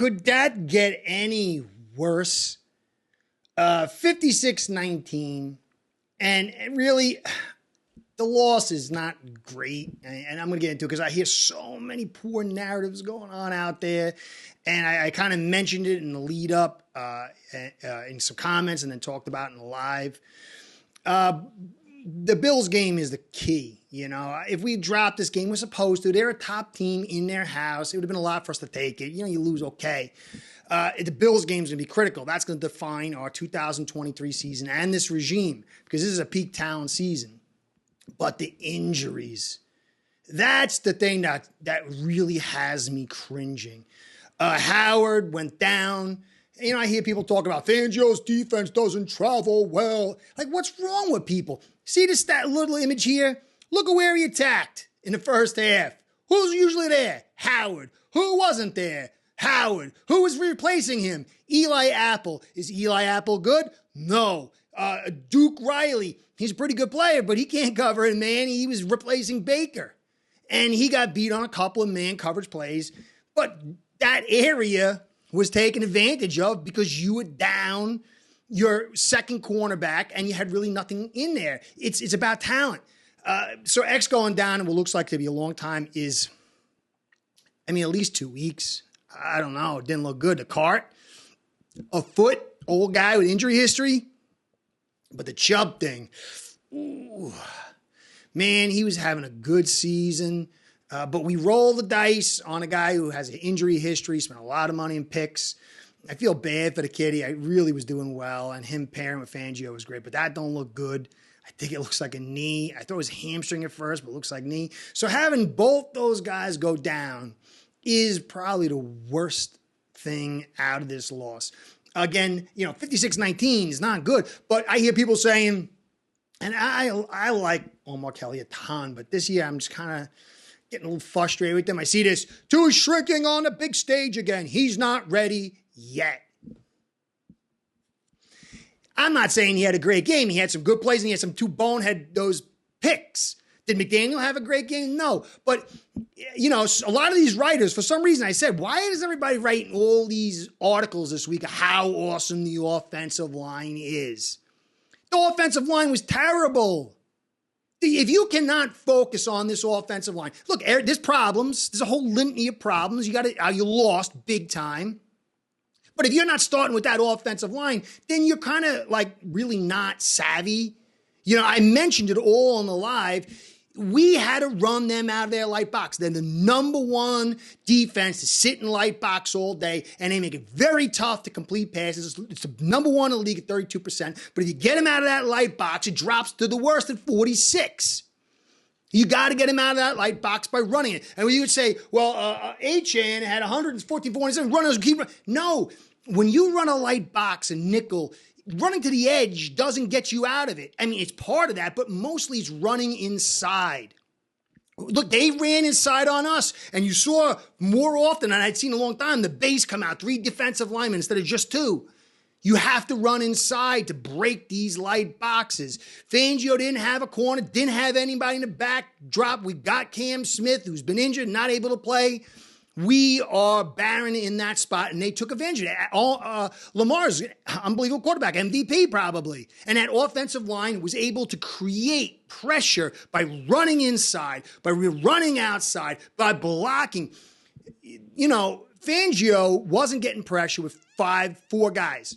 could that get any worse? 56-19. And really, the loss is not great. And I'm going to get into it because I hear so many poor narratives going on out there. And I kind of mentioned it in the lead up in some comments and then talked about it in the live. The Bills game is the key. You know, if we dropped this game, we're supposed to. They're a top team in their house. It would have been a lot for us to take it. You know, you lose, okay. The Bills game is going to be critical. That's going to define our 2023 season and this regime because this is a peak talent season. But the injuries, that's the thing that really has me cringing. Howard went down. You know, I hear people talk about Fangio's defense doesn't travel well. Like, what's wrong with people? See this little image here? Look at where he attacked in the first half. Who's usually there? Howard. Who wasn't there? Howard. Who was replacing him? Eli Apple. Is Eli Apple good? No. Duke Riley. He's a pretty good player, but he can't cover it, man. He was replacing Baker. And he got beat on a couple of man coverage plays. But that area was taken advantage of because you were down your second cornerback and you had really nothing in there. It's about talent. So X going down in what looks like to be a long time is, I mean, at least 2 weeks. I don't know. It didn't look good. The cart, a foot, old guy with injury history. But the Chubb thing, ooh, man, he was having a good season. But we roll the dice on a guy who has an injury history, spent a lot of money in picks. I feel bad for the kid. He really was doing well, and him pairing with Fangio was great. But that don't look good. I think it looks like a knee. I thought it was hamstring at first, but it looks like knee. So having both those guys go down is probably the worst thing out of this loss. Again, you know, 56-19 is not good, but I hear people saying, and I like Omar Kelly a ton, but this year I'm just kind of getting a little frustrated with them. I see this, too shrinking on the big stage again. He's not ready yet. I'm not saying he had a great game. He had some good plays and he had some two bonehead those picks. Did McDaniel have a great game? No. But, you know, a lot of these writers, for some reason, I said, why is everybody writing all these articles this week of how awesome the offensive line is? The offensive line was terrible. If you cannot focus on this offensive line, look, there's problems. There's a whole litany of problems. You lost big time. But if you're not starting with that offensive line, then you're kind of like really not savvy. You know, I mentioned it all on the live. We had to run them out of their light box. They're the number one defense to sit in light box all day, and they make it very tough to complete passes. It's the number one in the league at 32%. But if you get them out of that light box, it drops to the worst at 46%. You got to get him out of that light box by running it. And when you would say, well, H.N. had 114, 47 runners. No, when you run a light box and nickel, running to the edge doesn't get you out of it. I mean, it's part of that, but mostly it's running inside. Look, they ran inside on us, and you saw more often than I'd seen in a long time, the base come out, 3 defensive linemen instead of just 2. You have to run inside to break these light boxes. Fangio didn't have a corner, didn't have anybody in the backdrop. We got Cam Smith, who's been injured, not able to play. We are barren in that spot, and they took advantage of it. Lamar's an unbelievable quarterback, MVP probably. And that offensive line was able to create pressure by running inside, by running outside, by blocking. You know, Fangio wasn't getting pressure with 4 guys.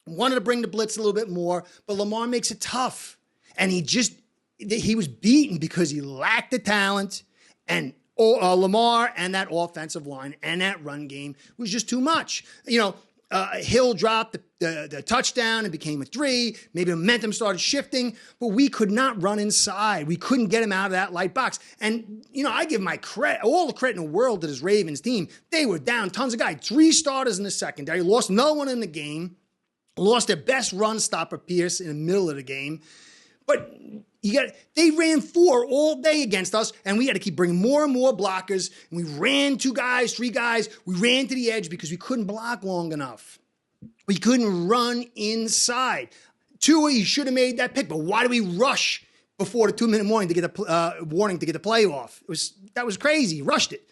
Wanted to bring the blitz a little bit more, but Lamar makes it tough. And he was beaten because he lacked the talent, and Lamar and that offensive line and that run game was just too much. You know, Hill dropped the touchdown and became a 3. Maybe momentum started shifting, but we could not run inside. We couldn't get him out of that light box. And, you know, I give my credit, all the credit in the world to this Ravens team. They were down tons of guys. 3 starters in the secondary, lost no one in the game, lost their best run stopper, Pierce, in the middle of the game. But they ran 4 all day against us, and we had to keep bringing more and more blockers. And we ran 2 guys, 3 guys. We ran to the edge because we couldn't block long enough. We couldn't run inside. Tua, you should have made that pick, but why do we rush before the 2-minute warning to get the warning to get the play off? That was crazy. He rushed it.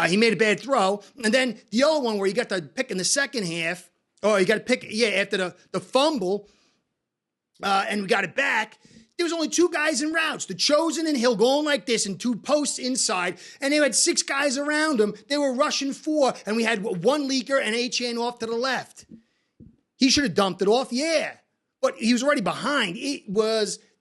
He made a bad throw. And then the other one where he got the pick in the second half, or he got a pick, after the fumble, and we got it back. There was only 2 guys in routes, the Chosen and Hill going like this and 2 posts inside, and they had 6 guys around him. They were rushing 4, and we had 1 leaker and Achane off to the left. He should have dumped it off, yeah, but he was already behind.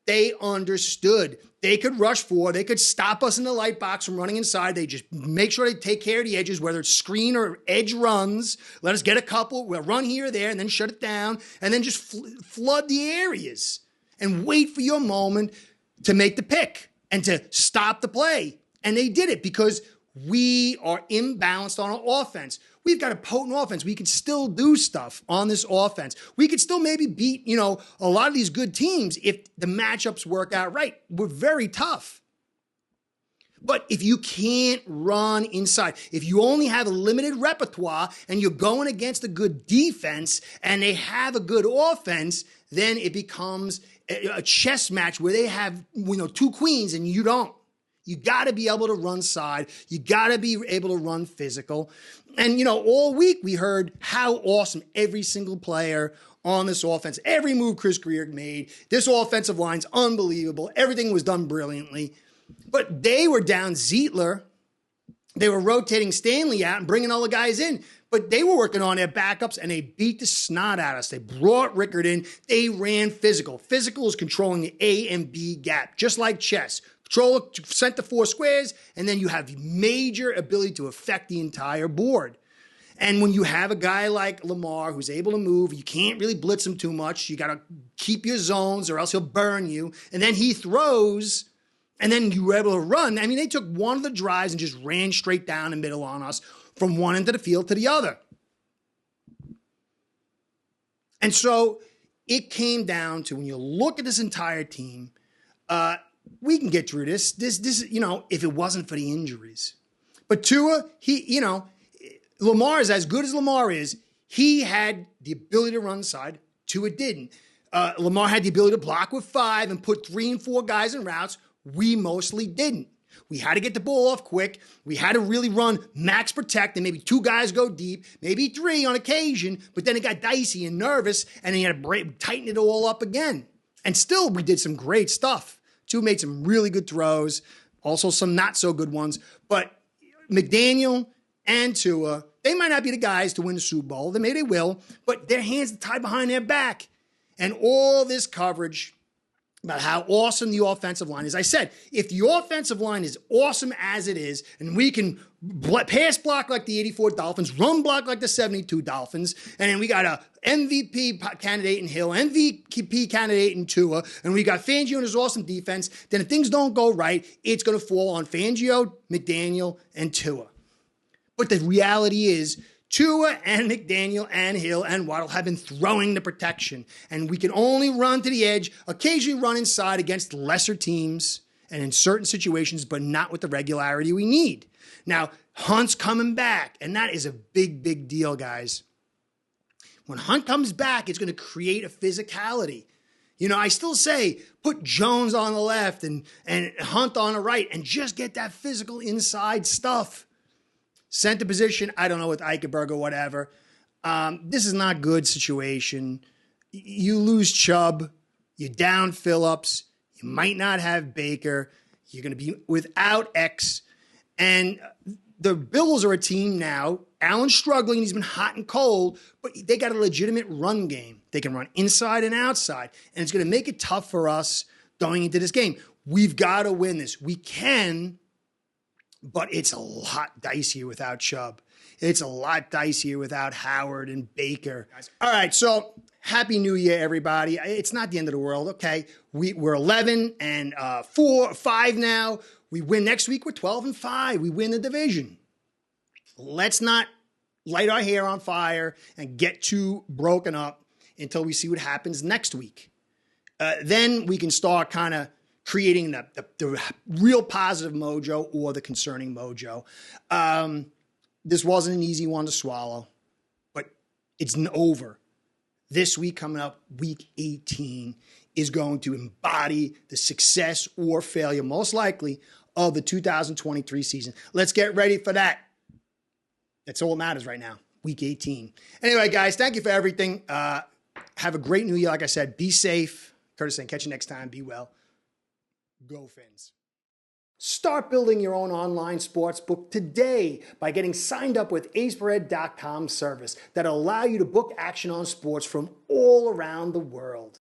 They understood. They could rush 4. They could stop us in the light box from running inside. They just make sure they take care of the edges, whether it's screen or edge runs. Let us get a couple. We'll run here or there and then shut it down and then just flood the areas and wait for your moment to make the pick and to stop the play. And they did it because we are imbalanced on our offense. We've got a potent offense. We can still do stuff on this offense. We could still maybe beat, a lot of these good teams if the matchups work out right. We're very tough. But if you can't run inside, if you only have a limited repertoire and you're going against a good defense and they have a good offense, then it becomes a chess match where they have, 2 queens and you don't. You got to be able to run side. You got to be able to run physical. And, all week we heard how awesome every single player on this offense, every move Chris Greer made, this offensive line's unbelievable. Everything was done brilliantly. But they were down Zietler. They were rotating Stanley out and bringing all the guys in. But they were working on their backups, and they beat the snot out of us. They brought Rickard in. They ran physical. Physical is controlling the A and B gap, just like chess. Control center 4 squares, and then you have major ability to affect the entire board. And when you have a guy like Lamar who's able to move, you can't really blitz him too much. You got to keep your zones or else he'll burn you. And then he throws, and then you were able to run. I mean, they took one of the drives and just ran straight down the middle on us from one end of the field to the other. And so it came down to, when you look at this entire team, we can get through this, if it wasn't for the injuries. But Tua, Lamar is as good as Lamar is. He had the ability to run side. Tua didn't. Lamar had the ability to block with 5 and put 3 and 4 guys in routes. We mostly didn't. We had to get the ball off quick. We had to really run max protect and maybe 2 guys go deep, maybe 3 on occasion, but then it got dicey and nervous, and then you had to tighten it all up again. And still, we did some great stuff. Tua made some really good throws, also some not so good ones. But McDaniel and Tua, they might not be the guys to win the Super Bowl. Maybe they will, but their hands are tied behind their back. And all this coverage about how awesome the offensive line is. I said, if the offensive line is awesome as it is, and we can pass block like the 84 Dolphins, run block like the 72 Dolphins, and then we got a MVP candidate in Hill, MVP candidate in Tua, and we got Fangio and his awesome defense, then if things don't go right, it's going to fall on Fangio, McDaniel, and Tua. But the reality is, Tua and McDaniel and Hill and Waddle have been throwing the protection, and we can only run to the edge, occasionally run inside against lesser teams and in certain situations, but not with the regularity we need. Now, Hunt's coming back, and that is a big, big deal, guys. When Hunt comes back, it's going to create a physicality. I still say put Jones on the left and Hunt on the right and just get that physical inside stuff. Center position, I don't know, with Eichenberg or whatever. This is not a good situation. You lose Chubb. You're down Phillips. You might not have Baker. You're going to be without X. And the Bills are a team now. Allen's struggling. He's been hot and cold, but they got a legitimate run game. They can run inside and outside, and it's going to make it tough for us going into this game. We've got to win this. We can, but it's a lot dicier without Chubb. It's a lot dicier without Howard and Baker. All right, so Happy New Year, everybody. It's not the end of the world, okay? We're 11 and 5 now. We win next week. We're 12 and 5. We win the division. Let's not light our hair on fire and get too broken up until we see what happens next week. Then we can start kind of creating the real positive mojo or the concerning mojo. This wasn't an easy one to swallow, but it's over. This week coming up, week 18, is going to embody the success or failure, most likely, of the 2023 season. Let's get ready for that. That's all that matters right now. Week 18. Anyway, guys, thank you for everything. Have a great new year. Like I said, be safe. Curtis saying, catch you next time. Be well. Go Fins. Start building your own online sports book today by getting signed up with acebread.com service that'll allow you to book action on sports from all around the world.